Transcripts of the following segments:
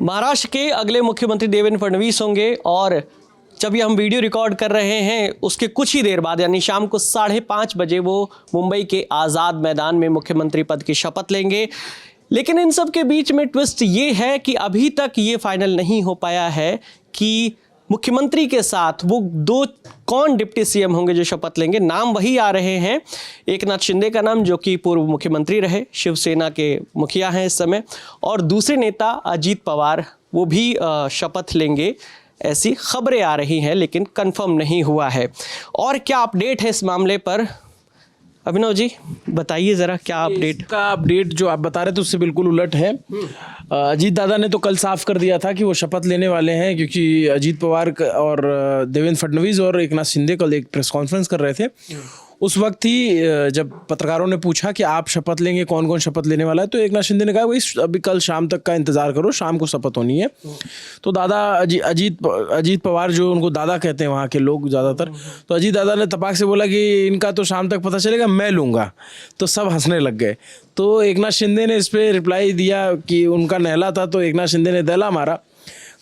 महाराष्ट्र के अगले मुख्यमंत्री देवेंद्र फडणवीस होंगे और जब ये हम वीडियो रिकॉर्ड कर रहे हैं उसके कुछ ही देर बाद यानी शाम को 5:30 बजे वो मुंबई के आज़ाद मैदान में मुख्यमंत्री पद की शपथ लेंगे। लेकिन इन सब के बीच में ट्विस्ट ये है कि अभी तक ये फाइनल नहीं हो पाया है कि मुख्यमंत्री के साथ वो दो कौन डिप्टी सीएम होंगे जो शपथ लेंगे। नाम वही आ रहे हैं, एकनाथ शिंदे का नाम जो कि पूर्व मुख्यमंत्री रहे, शिवसेना के मुखिया हैं इस समय, और दूसरे नेता अजीत पवार वो भी शपथ लेंगे, ऐसी खबरें आ रही हैं लेकिन कंफर्म नहीं हुआ है। और क्या अपडेट है इस मामले पर, अभिनव जी बताइए ज़रा क्या अपडेट। का अपडेट जो आप बता रहे थे उससे बिल्कुल उलट है। अजीत दादा ने तो कल साफ कर दिया था कि वो शपथ लेने वाले हैं, क्योंकि अजीत पवार और देवेंद्र फडणवीस और एकनाथ शिंदे कल एक प्रेस कॉन्फ्रेंस कर रहे थे। उस वक्त ही जब पत्रकारों ने पूछा कि आप शपथ लेंगे, कौन कौन शपथ लेने वाला है, तो एकनाथ शिंदे ने कहा भाई अभी कल शाम तक का इंतजार करो, शाम को शपथ होनी है। तो दादा अजीत पवार जो उनको दादा कहते हैं वहाँ के लोग ज़्यादातर, तो अजीत दादा ने तपाक से बोला कि इनका तो शाम तक पता चलेगा, मैं लूँगा। तो सब हंसने लग गए। तो एकनाथ शिंदे ने इस पर रिप्लाई दिया कि उनका नहला था, तो एकनाथ शिंदे ने दहला मारा,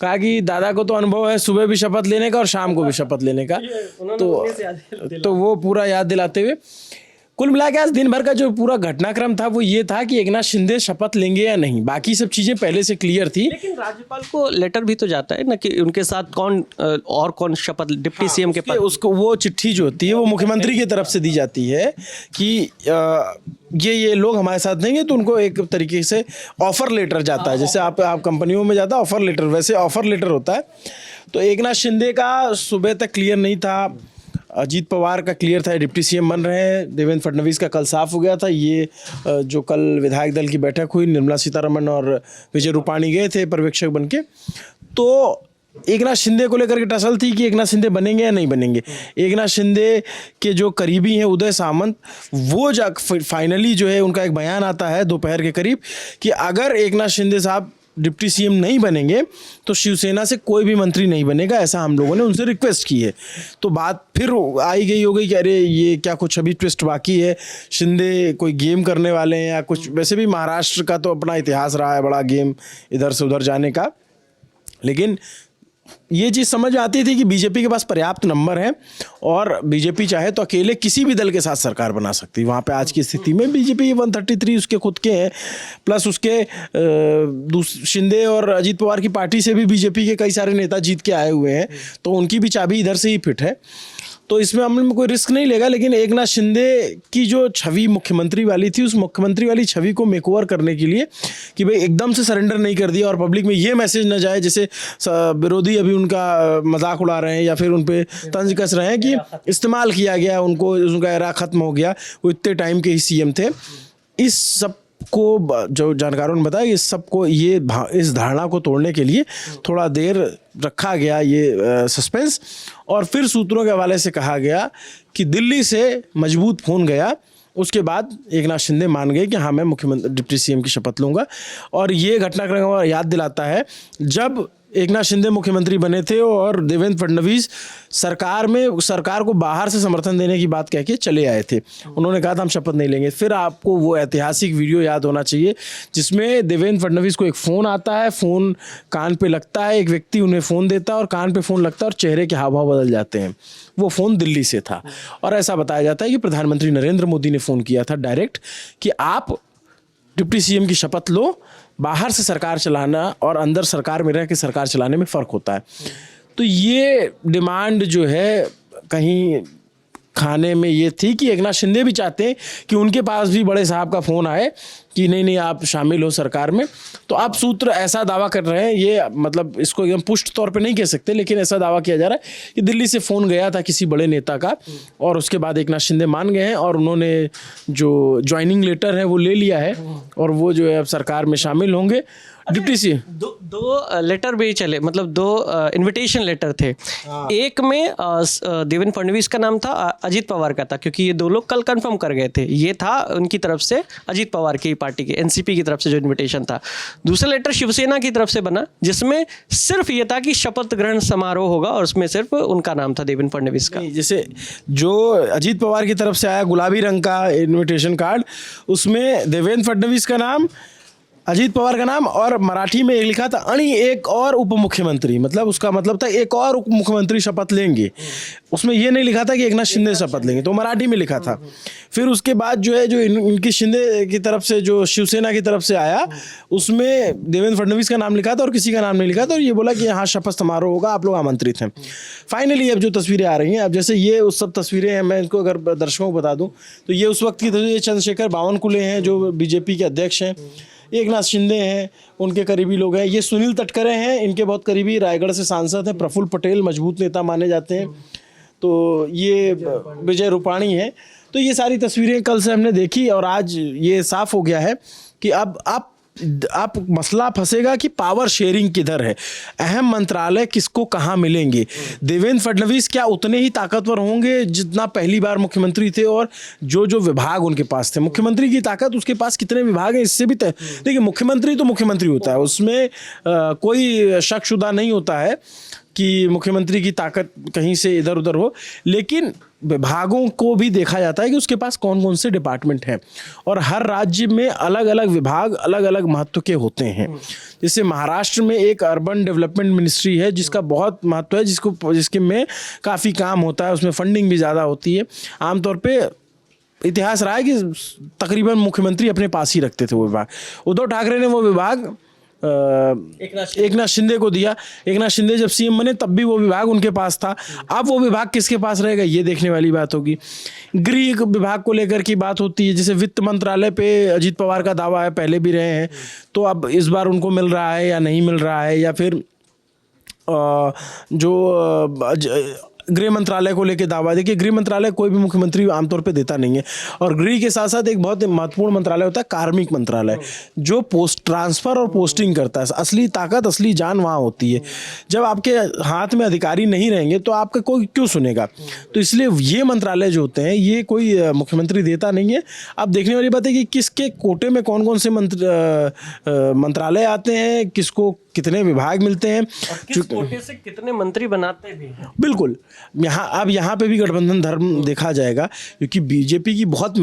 कहा कि दादा को तो अनुभव है सुबह भी शपथ लेने का और शाम को भी शपथ लेने का। तो वो पूरा याद दिलाते हुए कुल मिला के आज दिन भर का जो पूरा घटनाक्रम था वो ये था कि एकनाथ शिंदे शपथ लेंगे या नहीं, बाकी सब चीजें पहले से क्लियर थी। लेकिन राज्यपाल को लेटर भी तो जाता है ना कि उनके साथ कौन शपथ डिप्टी सीएम के पद, उसको वो चिट्ठी जो होती है वो मुख्यमंत्री की तरफ से दी जाती है कि ये लोग हमारे साथ नहीं है, तो उनको एक तरीके से ऑफर लेटर जाता है, जैसे आप कंपनियों में जाता है ऑफर लेटर, वैसे ऑफर लेटर होता है। तो एकनाथ शिंदे का सुबह तक क्लियर नहीं था, अजीत पवार का क्लियर था डिप्टी सीएम बन रहे हैं, देवेंद्र फडणवीस का कल साफ हो गया था। ये जो कल विधायक दल की बैठक हुई, निर्मला सीतारमण और विजय रूपाणी गए थे पर्यवेक्षक बन के, तो एकनाथ शिंदे को लेकर के टसल थी कि एकनाथ शिंदे बनेंगे या नहीं बनेंगे। एकनाथ शिंदे के जो करीबी हैं उदय सामंत, वो फाइनली जो है उनका एक बयान आता है दोपहर के करीब कि अगर एकनाथ शिंदे साहब डिप्टी सीएम नहीं बनेंगे तो शिवसेना से कोई भी मंत्री नहीं बनेगा, ऐसा हम लोगों ने उनसे रिक्वेस्ट की है। तो बात फिर आई गई हो गई कि अरे ये क्या कुछ अभी ट्विस्ट बाकी है, शिंदे कोई गेम करने वाले हैं या कुछ। वैसे भी महाराष्ट्र का तो अपना इतिहास रहा है बड़ा गेम इधर से उधर जाने का, लेकिन ये चीज़ समझ आती थी कि बीजेपी के पास पर्याप्त नंबर हैं और बीजेपी चाहे तो अकेले किसी भी दल के साथ सरकार बना सकती। वहाँ पे आज की स्थिति में बीजेपी 133 उसके खुद के हैं, प्लस उसके शिंदे और अजीत पवार की पार्टी से भी बीजेपी के कई सारे नेता जीत के आए हुए हैं, तो उनकी भी चाबी इधर से ही फिट है। तो इसमें हम कोई रिस्क नहीं लेगा, लेकिन एकनाथ शिंदे की जो छवि मुख्यमंत्री वाली थी, उस मुख्यमंत्री वाली छवि को मेकओवर करने के लिए कि भाई एकदम से सरेंडर नहीं कर दिया और पब्लिक में ये मैसेज न जाए जैसे विरोधी अभी उनका मजाक उड़ा रहे हैं या फिर उन पर तंज कस रहे हैं कि इस्तेमाल किया गया उनको, उनका एरा खत्म हो गया, वो इतने टाइम के ही सीएम थे। इस सब को जो जानकारों ने बताया इस सबको इस धारणा को तोड़ने के लिए थोड़ा देर रखा गया ये सस्पेंस, और फिर सूत्रों के हवाले से कहा गया कि दिल्ली से मजबूत फोन गया। उसके बाद एकनाथ शिंदे मान गए कि हाँ मैं मुख्यमंत्री डिप्टी सीएम की शपथ लूँगा। और ये घटनाक्रम याद दिलाता है जब एकनाथ शिंदे मुख्यमंत्री बने थे और देवेंद्र फडणवीस सरकार को बाहर से समर्थन देने की बात कह के चले आए थे। उन्होंने कहा था हम शपथ नहीं लेंगे। फिर आपको वो ऐतिहासिक वीडियो याद होना चाहिए जिसमें देवेंद्र फडणवीस को एक फ़ोन आता है, फ़ोन कान पे लगता है, एक व्यक्ति उन्हें फ़ोन देता है और कान पे फ़ोन लगता है और चेहरे के हाव भाव बदल जाते हैं। वो फ़ोन दिल्ली से था और ऐसा बताया जाता है कि प्रधानमंत्री नरेंद्र मोदी ने फ़ोन किया था डायरेक्ट कि आप डिप्टी सीएम की शपथ लो, बाहर से सरकार चलाना और अंदर सरकार में रह के सरकार चलाने में फ़र्क होता है। तो ये डिमांड जो है कहीं खाने में ये थी कि एकनाथ शिंदे भी चाहते हैं कि उनके पास भी बड़े साहब का फ़ोन आए कि नहीं आप शामिल हो सरकार में। तो अब सूत्र ऐसा दावा कर रहे हैं, ये मतलब इसको एकदम पुष्ट तौर पे नहीं कह सकते, लेकिन ऐसा दावा किया जा रहा है कि दिल्ली से फ़ोन गया था किसी बड़े नेता का और उसके बाद एकनाथ शिंदे मान गए हैं और उन्होंने जो ज्वाइनिंग लेटर है वो ले लिया है और वो जो है अब सरकार में शामिल होंगे। डिप्टी सी दो लेटर भी चले, मतलब दो इनविटेशन लेटर थे। एक में देवेंद्र फडणवीस का नाम था, अजीत पवार का था, क्योंकि ये दो लोग कल कंफर्म कर गए थे। ये था उनकी तरफ से अजीत पवार की पार्टी के एनसीपी की तरफ से जो इनविटेशन था। दूसरा लेटर शिवसेना की तरफ से बना जिसमें सिर्फ ये था कि शपथ ग्रहण समारोह होगा और उसमें सिर्फ उनका नाम था देवेंद्र फडणवीस का। जैसे जो अजीत पवार की तरफ से आया गुलाबी रंग का इनविटेशन कार्ड, उसमें देवेंद्र फडणवीस का नाम अजीत पवार का नाम, और मराठी में एक लिखा था अणी एक और उप मुख्यमंत्री, मतलब उसका मतलब था एक और उप मुख्यमंत्री शपथ लेंगे। उसमें ये नहीं लिखा था कि एकनाथ शिंदे शपथ लेंगे, तो मराठी में लिखा था। फिर उसके बाद जो है, जो इनकी शिंदे की तरफ से, जो शिवसेना की तरफ से आया, उसमें देवेंद्र फडणवीस का नाम लिखा था और किसी का नाम नहीं लिखा था, और ये बोला कि यहाँ शपथ समारोह होगा, आप लोग आमंत्रित हैं। फाइनली अब जो तस्वीरें आ रही हैं, अब जैसे ये उस सब तस्वीरें हैं, मैं इनको अगर दर्शकों को बता दूं तो ये उस वक्त की तस्वीर, चंद्रशेखर बावनकुले हैं जो बीजेपी के अध्यक्ष हैं, एकनाथ शिंदे हैं, उनके करीबी लोग हैं, ये सुनील तटकरे हैं, इनके बहुत करीबी, रायगढ़ से सांसद हैं, प्रफुल्ल पटेल मजबूत नेता माने जाते हैं, तो ये विजय रूपाणी है। तो ये सारी तस्वीरें कल से हमने देखी, और आज ये साफ हो गया है कि अब आप मसला फंसेगा कि पावर शेयरिंग किधर है, अहम मंत्रालय किसको कहाँ मिलेंगे। देवेंद्र फडणवीस क्या उतने ही ताकतवर होंगे जितना पहली बार मुख्यमंत्री थे, और जो विभाग उनके पास थे, मुख्यमंत्री की ताकत, उसके पास कितने विभाग हैं इससे भी देखिए, मुख्यमंत्री तो मुख्यमंत्री होता है, उसमें कोई शक शुदा नहीं होता है कि मुख्यमंत्री की ताकत कहीं से इधर उधर हो, लेकिन विभागों को भी देखा जाता है कि उसके पास कौन कौन से डिपार्टमेंट हैं, और हर राज्य में अलग अलग विभाग अलग अलग महत्व के होते हैं। जैसे महाराष्ट्र में एक अर्बन डेवलपमेंट मिनिस्ट्री है जिसका बहुत महत्व है, जिसके में काफ़ी काम होता है, उसमें फंडिंग भी ज़्यादा होती है। आमतौर पे इतिहास रहा है कि तकरीबन मुख्यमंत्री अपने पास ही रखते थे वो विभाग। उद्धव ठाकरे ने वो विभाग एकनाथ शिंदे को दिया। एकनाथ शिंदे जब सीएम बने तब भी वो विभाग उनके पास था। अब वो विभाग किसके पास रहेगा, ये देखने वाली बात होगी। गृह विभाग को लेकर की बात होती है, जैसे वित्त मंत्रालय पे अजीत पवार का दावा है, पहले भी रहे हैं, तो अब इस बार उनको मिल रहा है या नहीं मिल रहा है, या फिर जो गृह मंत्रालय को लेकर दावा। देखिए, गृह मंत्रालय कोई भी मुख्यमंत्री आमतौर पे देता नहीं है, और गृह के साथ साथ एक बहुत महत्वपूर्ण मंत्रालय होता है कार्मिक मंत्रालय, जो पोस्ट ट्रांसफर और पोस्टिंग करता है। असली ताकत, असली जान वहाँ होती है। जब आपके हाथ में अधिकारी नहीं रहेंगे तो आपका कोई क्यों सुनेगा। तो इसलिए ये मंत्रालय जो होते हैं, ये कोई मुख्यमंत्री देता नहीं है। अब देखने वाली बात है कि किसके कोटे में कौन कौन से मंत्रालय आते हैं, किसको कितने विभाग मिलते हैं, किस कोटे से कितने मंत्री बनाते भी हैं। बिल्कुल, यहाँ पे भी गठबंधन धर्म देखा जाएगा, क्योंकि बीजेपी की बहुत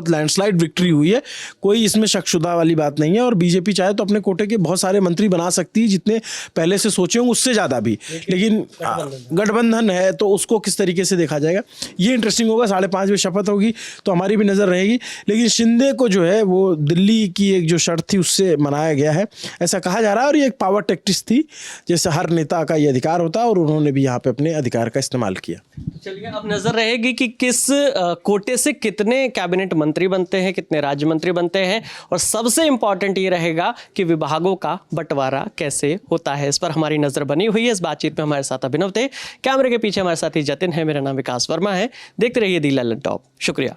लैंडस्लाइड विक्ट्री हुई है, कोई इसमें शकशुदा वाली बात नहीं है। और बीजेपी चाहे तो अपने कोटे के बहुत सारे मंत्री बना सकती है, जितने पहले से सोचे होंगे उससे ज़्यादा भी, लेकिन गठबंधन है तो उसको किस तरीके से देखा जाएगा, ये इंटरेस्टिंग होगा। 5:30 बजे शपथ होगी तो हमारी भी नज़र रहेगी। लेकिन शिंदे को जो है वो दिल्ली की एक जो शर्त थी उससे मनाया गया है, ऐसा कहा जा रहा है, और ये एक पावर टैक्टिक्स थी, जैसे हर नेता का ये अधिकार होता है, और उन्होंने भी यहाँ पे अपने अधिकार का इस्तेमाल किया। चलिए, अब नजर रहेगी कि किस कोटे से कितने कैबिनेट मंत्री बनते हैं, कितने राज्य मंत्री बनते हैं, और सबसे इंपॉर्टेंट ये रहेगा कि विभागों का बंटवारा कैसे होता है। इस पर हमारी नजर बनी हुई है। इस बातचीत में हमारे साथ अभिनव थे, कैमरे के पीछे हमारे साथी जतिन है, मेरा नाम विकास वर्मा है। देखते रहिए दी ललन टॉप। शुक्रिया।